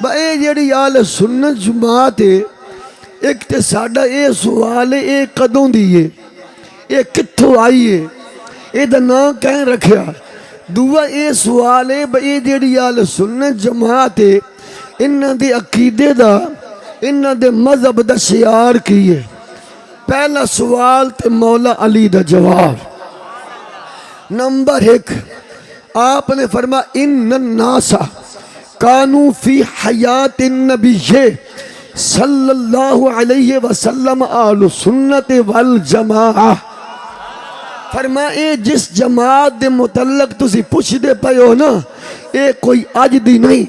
اے جیڑی آل سنت جماعت ہے، ایک تے ساڈا اے سوال ہے، اے کدوں دی ہے، اے کتھوں آئی ہے، اے دا نام کہیں رکھیا۔ دوسرا اے سوال ہے اے جیڑی آل سنت جماعت ہے، انہاں دے عقیدے دا، انہاں دے مذہب دا شعار کی ہے۔ پہلا سوال تے مولا علی دا جواب۔ نمبر 1، آپ نے فرمایا ان الناس کانو فی حیات النبی صلی اللہ علیہ وسلم آل سنت والجماعہ۔ فرمایا اے جس جماعت دے متعلق تسی پوچھ دے پئے ہو نا، اے کوئی اج دی نہیں،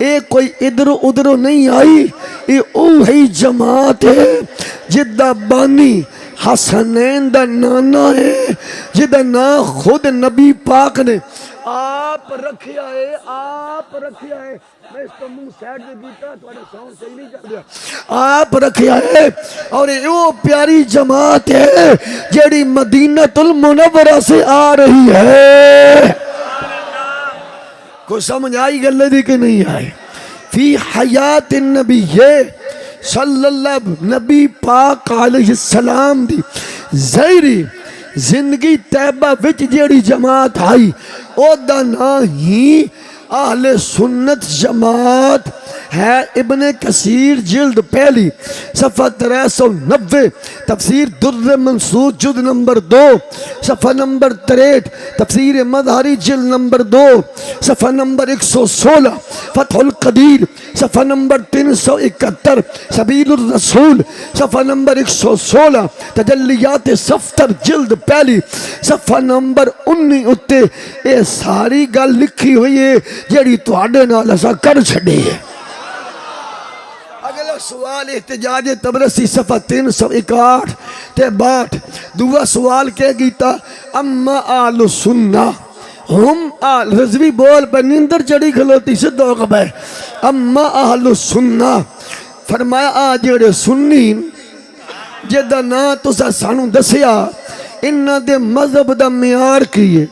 اے کوئی ادھر ادھر نہیں آئی، اے اوہی جماعت ہے جدہ بانی حسنین دا نانا ہے، جدہ نا خود نبی پاک نے آپ رکھیا ہے، آپ رکھیا ہے۔ میں اس کو منہ سیڈ دے دیتا تو ساؤنڈ صحیح نہیں کر دیا۔ آپ رکھیا ہے اور یہ پیاری جماعت ہے جیڑی مدینہ المنورہ سے آ رہی ہے۔ کوئی سمجھ آئی گلے دی کہ نہیں آئی؟ فی حیات النبی صلی اللہ نبی پاک علیہ السلام دی ظاہری زندگی طیبہ وچ جیڑی جماعت آئی او دا نا ہی اہل سنت جماعت ہے۔ ابن کثیر جلد پہلی صفحہ 390، تفسیر در منصور جلد نمبر 2 صفحہ نمبر 63، تفسیر مظہری جلد نمبر 2 صفحہ نمبر 116، فتح القدیر صفحہ نمبر 371، سبیل الرسول صفحہ نمبر 116، تجلیات صفتر جلد پہلی صفحہ نمبر 19 اتے اے ساری گل لکھی ہوئی ہے جیڑی تواڈے نال اساں کر چھڈی ہے۔ اگلا سوال احتجاج تبرسی صفحہ 361 تے 62۔ دوسرا سوال کیا گیتا اما آل سنہ ہم آل رضوی بول پر نیندر چڑی کھلوتی سے دو قبر اما آل سنہ۔ فرمایا آجڑے سنی جدہ نا تو سانو دسیا انہاں دے مذہب دا معیار کیے،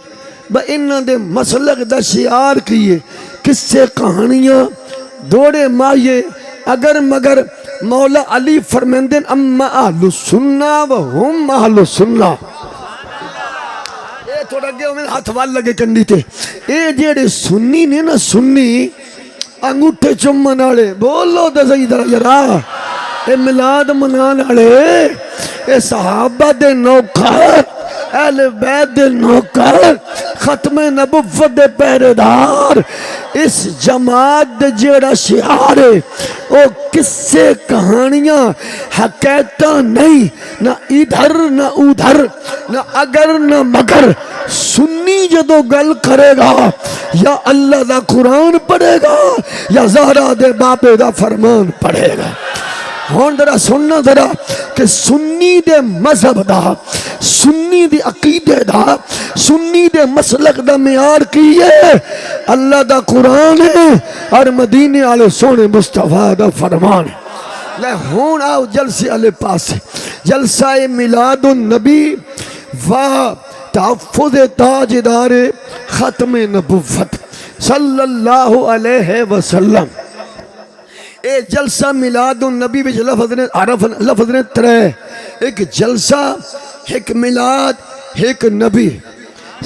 با انہاں دے مسلک دا شعار کیے، کس سے کہانیاں دوڑے مائے اگر مگر مولا علی فرمیندن اما اہل سنہ و ہم اہل سنہ۔ اے تھوڑا گیا میں ہاتھ وال لگے کنڈی تے اے جیڑے سنی نے نا، سنی انگوٹھے چمن آڑے بولو دے صحیح طرح یرا، اے ملاد منان آڑے، اے صحابہ دے نوکر، اہل بیت دے نوکر، ختم نبوت دے پہرے دار، اس جماعت دے جیڑا شعار ہے او کس سے کہانیاں حقیقتہ نہیں، نہ ادھر نہ ادھر، نہ اگر نہ مگر۔ سنی جدو گل کرے گا یا اللہ دا قرآن پڑھے گا یا زہرا دے باپے دا فرمان پڑھے گا۔ ہون درہ سننا درہ کہ سنی دے مذہب دا، سنی دے عقیدے دا، سنی دے مسلک دا معیار کیے اللہ دا قرآن ہے اور مدینے آلے سونے مصطفیٰ دا فرمان ہے۔ لے ہون آؤ جلسے علی پاس جلسہ میلاد النبی و تحفظ تاجدار ختم نبوت صلی اللہ علیہ وسلم۔ اے جلسہ میلاد النبی بچ لفظ نے ترے، ایک جلسہ، ایک میلاد، ایک نبی۔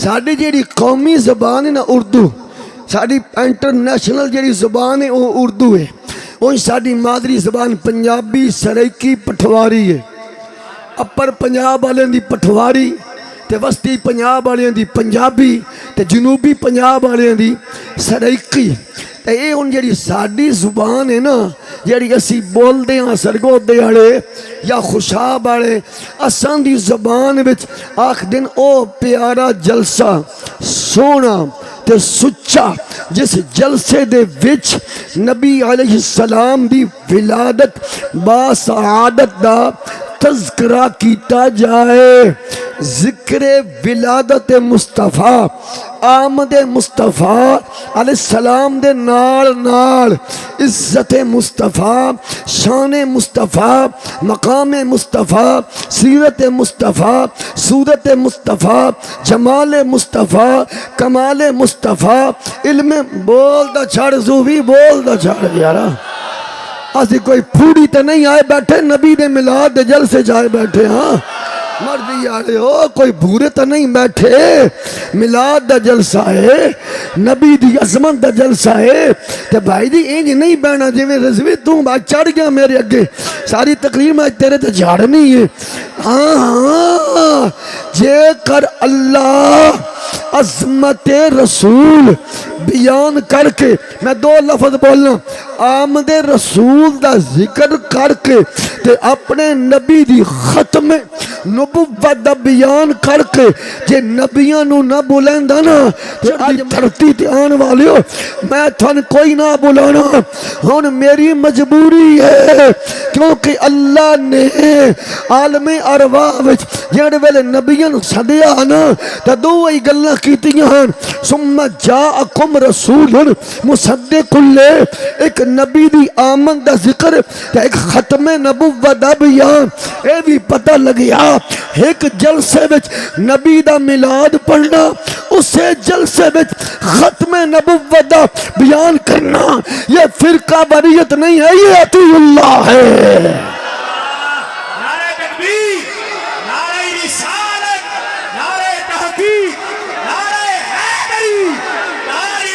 ساڑھی جیڑی قومی زبان ہے نا اردو، ساڑھی انٹرنیشنل جیڑی زبان ہے وہ اردو ہے، وہ ساڑھی مادری زبان پنجابی سرائکی پٹھواری ہے۔ اپر پنجاب والے دی پٹھواری تے وسطی پنجاب والے دی پنجابی تے جنوبی پنجاب والے دی سرائکی۔ تے اے ان جیڑی ساڑھی زبان ہے نا جیڑی اسی بول دے ہاں سرگو دے آڑے یا خوشاب آڑے اسان دی زبان وچ آخ دن او پیارا جلسہ سونا تے سچا جس جلسے دے وچ نبی علیہ السلام دی ولادت با سعادت دا تذکرہ کیتا جائے۔ ذکر ولادت مصطفیٰ آمد مصطفیٰ علیہ السلام دے نال عزت مصطفیٰ شان مصطفیٰ مقام مصطفیٰ سیرت مصطفیٰ صورت مصطفیٰ جمال مصطفیٰ کمال مصطفیٰ علم بول دا چھڑ زوبی بول دا چھڑ یارا اسی کوئی پھوڑی تے نہیں آئے بیٹھے نبی دے میلاد دے جلسے جائے بیٹھے ہاں مردی آلے ہو کوئی بھورے تا نہیں بیٹھے میلاد دا جلسہ ہے نبی دی عظمت دا جلسہ ہے تے بھائی دی اینج نہیں بہنا جی میں رضوی تو بات چڑھ گیا میرے اگے ساری تقریر میں تیرے تے جھاڑنی ہے ہاں جے کر اللہ عظمت رسول بیان کر کے میں دو لفظ بولنا آمد رسول دا ذکر کر کے تے اپنے نبی دی ختم نبوت دا بیان کر کے جے نبیاں نو نہ بولیندا نا تے آج دھرتی تے آن والے ہو میں تھن کوئی نہ بولانا ہن میری مجبوری ہے کیونکہ اللہ نے عالم ارواح وچ جڑے ویلے نبیاں نو سدیا نا تے دو ہی گلاں کیتیاں ہن ثم جاءکم رسول مصدق ایک نبی دی آمد دا ذکر تے ایک ختم نبوت دا بیان اے بھی پتہ لگیا ایک جلسے وچ نبی دا میلاد پڑھنا اسے جلسے وچ ختم نبوت دا بیان کرنا یہ فرقہ واریت نہیں ہے یہ عطی اللہ ہے نعرہ تکبیر نعرہ رسالت نعرہ تحقیق نعرہ حیدری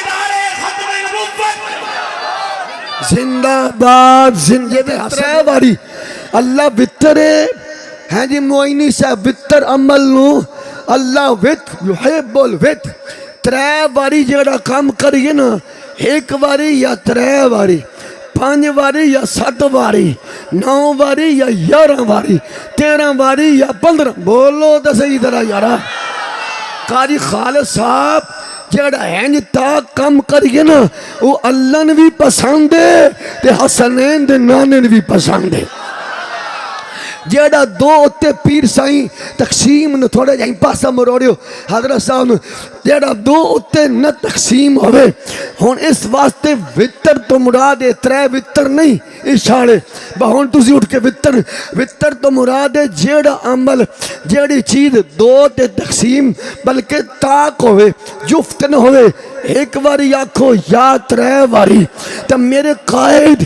نعرہ ختم نبوت زندہ باد زندہ ترے واری اللہ وطرے ہیں جی معینی صاحب وطر عمل نو اللہ وط یحب الوط ترے واری جڑا کام کریے نا ایک واری یا ترے واری 5 واری یا 7 واری 9 واری یا 11 واری 13 واری یا 15 بولو تو صحیح طرح یارا قاری خالد صاحب جڑا ہینج تاک کم کریے نا وہ اللہ نے بھی پسند ہے تے حسنین دے نانے نے بھی پسند ہے جیڑا دو اتے پیر سائیں تقسیم نہ تھوڑے جائیں پاسا مروڑیو حضرت صاحب نے جیڑا دو اتے نہ تقسیم ہوئے ہون اس واسطے وطر تو مراد ہے 3 وطر نہیں اشارے بہون تُسی اٹھ کے وطر تو مراد ہے جیڑا عمل جیڑی چیز 2 تے تقسیم بلکہ تاک ہوئے جفت نہ ہوئے ایک واری آکھو یا 3 واری تب میرے قائد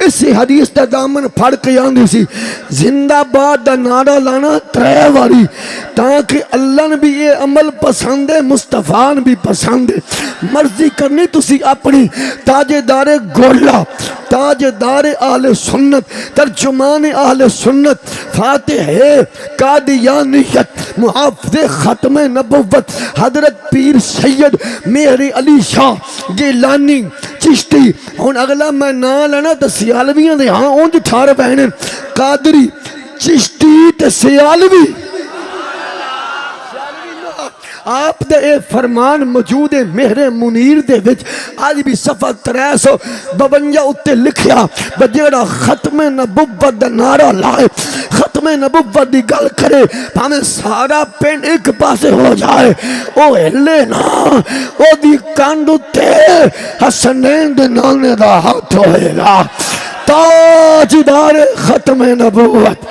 اسی حدیث تا دامن پھڑ کے آندھی سی زندہ باد دا نعرہ لانا 3 واری تاکہ اللہ نے بھی یہ عمل پسند ہے مصطفیٰ نے بھی پسند ہے مرضی کرنی تسی اپنی تاجدار گولا تاجدار اہل سنت ترجمان اہل سنت فاتح قادیانیت محافظ ختم نبوت حضرت پیر سید میری علی شاہ گیلانی چشتی ہون اگلا میں نہ لینا تو سیالویاں دے ہاں اونج ٹھار پہنے قادری چشتی تے سیالوی آپ دے اے فرمان موجود ہے مہر منیر دے وچ آج بھی صفحہ 352 اتے لکھیا بجیڑا ختم نبوت دا نعرہ لائے ختم نبوت دی گل کرے ہمیں سارا پین ایک پاسے ہو جائے او ہلے نا او دی کانڈو تے حسنین دے نانے دا ہاتھ ہوئے گا تاجدار ختم نبوت